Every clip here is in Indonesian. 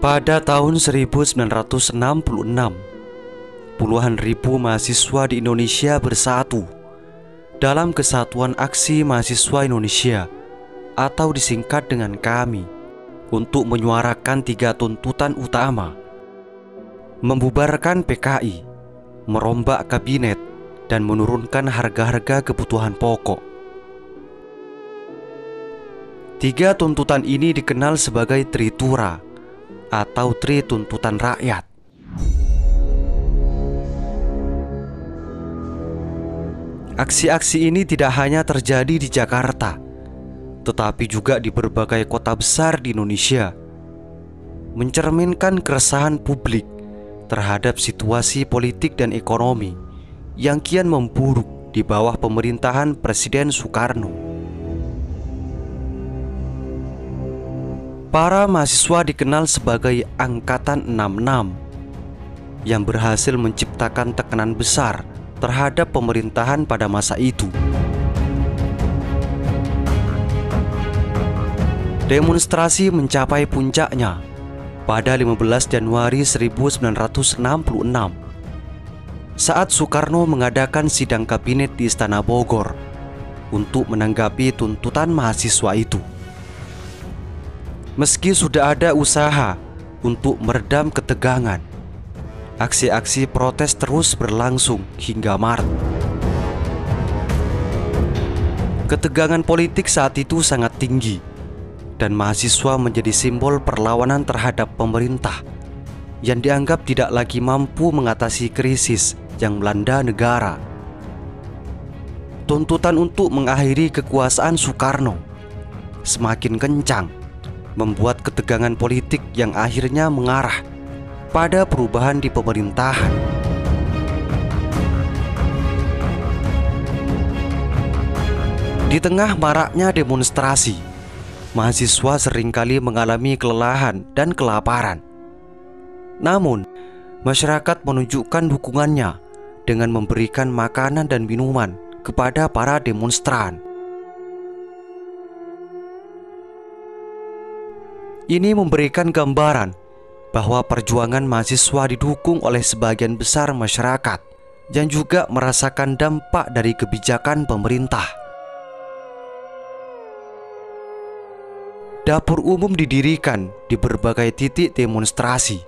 Pada tahun 1966, puluhan ribu mahasiswa di Indonesia bersatu dalam Kesatuan Aksi Mahasiswa Indonesia atau disingkat dengan KAMI untuk menyuarakan 3 tuntutan utama: membubarkan PKI, merombak kabinet, dan menurunkan harga-harga kebutuhan pokok. 3 tuntutan ini dikenal sebagai Tritura atau Tri Tuntutan Rakyat. Aksi-aksi ini tidak hanya terjadi di Jakarta, tetapi juga di berbagai kota besar di Indonesia, mencerminkan keresahan publik terhadap situasi politik dan ekonomi yang kian memburuk di bawah pemerintahan Presiden Soekarno. Para mahasiswa dikenal sebagai Angkatan 66 yang berhasil menciptakan tekanan besar terhadap pemerintahan pada masa itu. Demonstrasi mencapai puncaknya pada 15 Januari 1966 saat Soekarno mengadakan sidang kabinet di Istana Bogor untuk menanggapi tuntutan mahasiswa itu. Meski sudah ada usaha untuk meredam ketegangan, aksi-aksi protes terus berlangsung hingga Maret. Ketegangan politik saat itu sangat tinggi, dan mahasiswa menjadi simbol perlawanan terhadap pemerintah yang dianggap tidak lagi mampu mengatasi krisis yang melanda negara. Tuntutan untuk mengakhiri kekuasaan Soekarno semakin kencang, membuat ketegangan politik yang akhirnya mengarah pada perubahan di pemerintahan. Di tengah maraknya demonstrasi, mahasiswa seringkali mengalami kelelahan dan kelaparan. Namun, masyarakat menunjukkan dukungannya dengan memberikan makanan dan minuman kepada para demonstran. Ini memberikan gambaran bahwa perjuangan mahasiswa didukung oleh sebagian besar masyarakat yang juga merasakan dampak dari kebijakan pemerintah. Dapur umum didirikan di berbagai titik demonstrasi,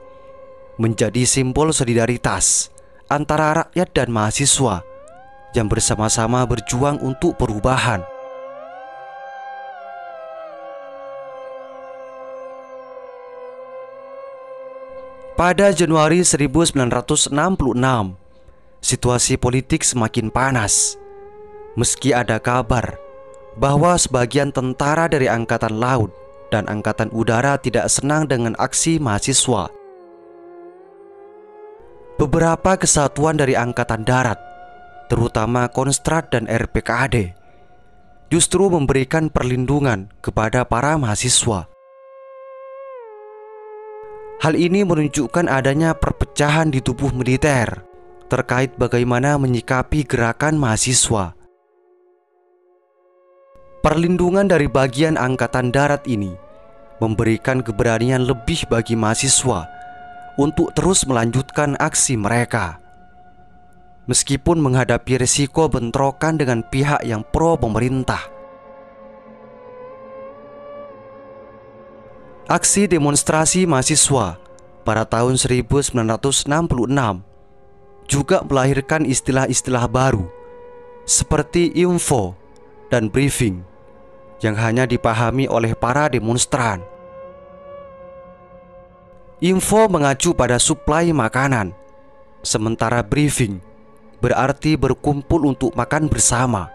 menjadi simbol solidaritas antara rakyat dan mahasiswa yang bersama-sama berjuang untuk perubahan. Pada Januari 1966, situasi politik semakin panas. Meski ada kabar bahwa sebagian tentara dari Angkatan Laut dan Angkatan Udara tidak senang dengan aksi mahasiswa, beberapa kesatuan dari Angkatan Darat, terutama Konstrat dan RPKAD, justru memberikan perlindungan kepada para mahasiswa. Hal ini menunjukkan adanya perpecahan di tubuh militer terkait bagaimana menyikapi gerakan mahasiswa. Perlindungan dari bagian Angkatan Darat ini memberikan keberanian lebih bagi mahasiswa untuk terus melanjutkan aksi mereka, meskipun menghadapi risiko bentrokan dengan pihak yang pro pemerintah. Aksi demonstrasi mahasiswa pada tahun 1966 juga melahirkan istilah-istilah baru seperti info dan briefing yang hanya dipahami oleh para demonstran. Info mengacu pada suplai makanan, sementara briefing berarti berkumpul untuk makan bersama.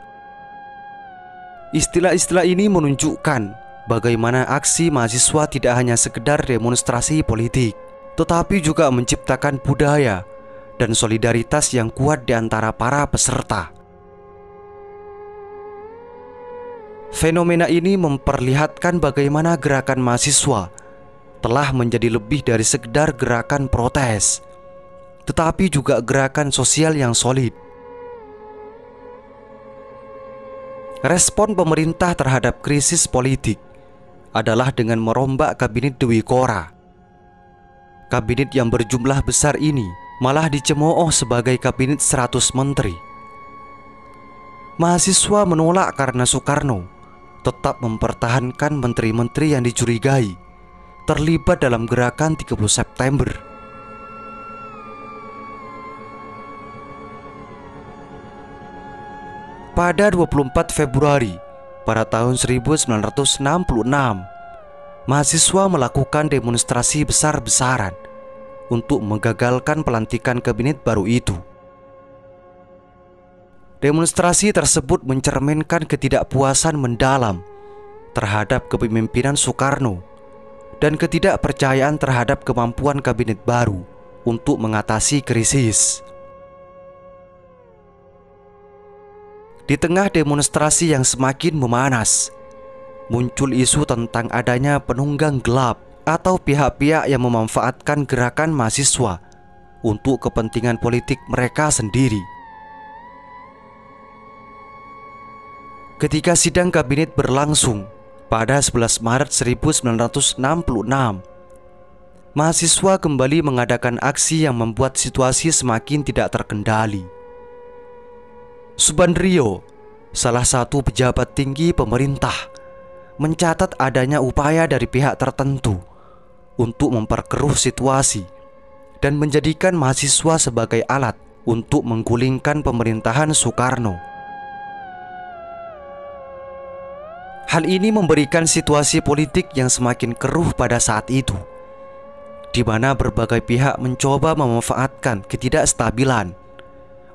Istilah-istilah ini menunjukkan bagaimana aksi mahasiswa tidak hanya sekedar demonstrasi politik, tetapi juga menciptakan budaya dan solidaritas yang kuat di antara para peserta. Fenomena ini memperlihatkan bagaimana gerakan mahasiswa telah menjadi lebih dari sekedar gerakan protes, tetapi juga gerakan sosial yang solid. Respon pemerintah terhadap krisis politik adalah dengan merombak kabinet Dwi Kora. Kabinet yang berjumlah besar ini malah dicemooh sebagai kabinet 100 menteri. Mahasiswa menolak karena Soekarno tetap mempertahankan menteri-menteri yang dicurigai terlibat dalam gerakan 30 September. Pada 24 Februari pada tahun 1966, mahasiswa melakukan demonstrasi besar-besaran untuk menggagalkan pelantikan kabinet baru itu. Demonstrasi tersebut mencerminkan ketidakpuasan mendalam terhadap kepemimpinan Soekarno dan ketidakpercayaan terhadap kemampuan kabinet baru untuk mengatasi krisis. Di tengah demonstrasi yang semakin memanas, muncul isu tentang adanya penunggang gelap atau pihak-pihak yang memanfaatkan gerakan mahasiswa untuk kepentingan politik mereka sendiri. Ketika sidang kabinet berlangsung pada 11 Maret 1966, mahasiswa kembali mengadakan aksi yang membuat situasi semakin tidak terkendali. Subandrio, salah satu pejabat tinggi pemerintah, mencatat adanya upaya dari pihak tertentu untuk memperkeruh situasi dan menjadikan mahasiswa sebagai alat untuk menggulingkan pemerintahan Soekarno. Hal ini memberikan situasi politik yang semakin keruh pada saat itu, di mana berbagai pihak mencoba memanfaatkan ketidakstabilan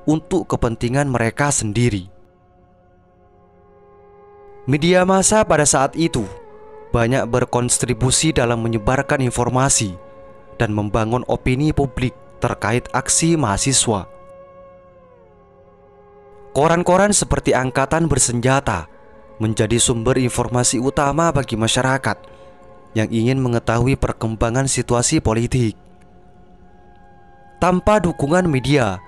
untuk kepentingan mereka sendiri. Media massa pada saat itu banyak berkontribusi dalam menyebarkan informasi dan membangun opini publik terkait aksi mahasiswa. Koran-koran seperti Angkatan Bersenjata menjadi sumber informasi utama bagi masyarakat yang ingin mengetahui perkembangan situasi politik. Tanpa dukungan media,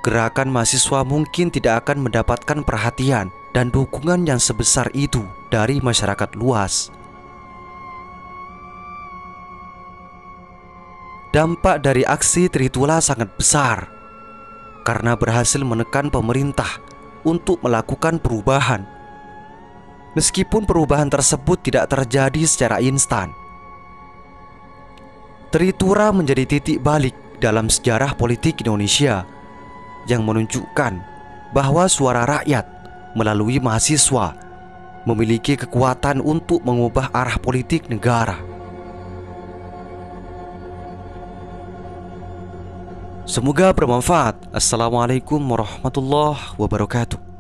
gerakan mahasiswa mungkin tidak akan mendapatkan perhatian dan dukungan yang sebesar itu dari masyarakat luas. Dampak dari aksi Tritula sangat besar karena berhasil menekan pemerintah untuk melakukan perubahan. Meskipun perubahan tersebut tidak terjadi secara instan, Tripura menjadi titik balik dalam sejarah politik Indonesia yang menunjukkan bahwa suara rakyat melalui mahasiswa memiliki kekuatan untuk mengubah arah politik negara. Semoga bermanfaat. Assalamualaikum warahmatullahi wabarakatuh.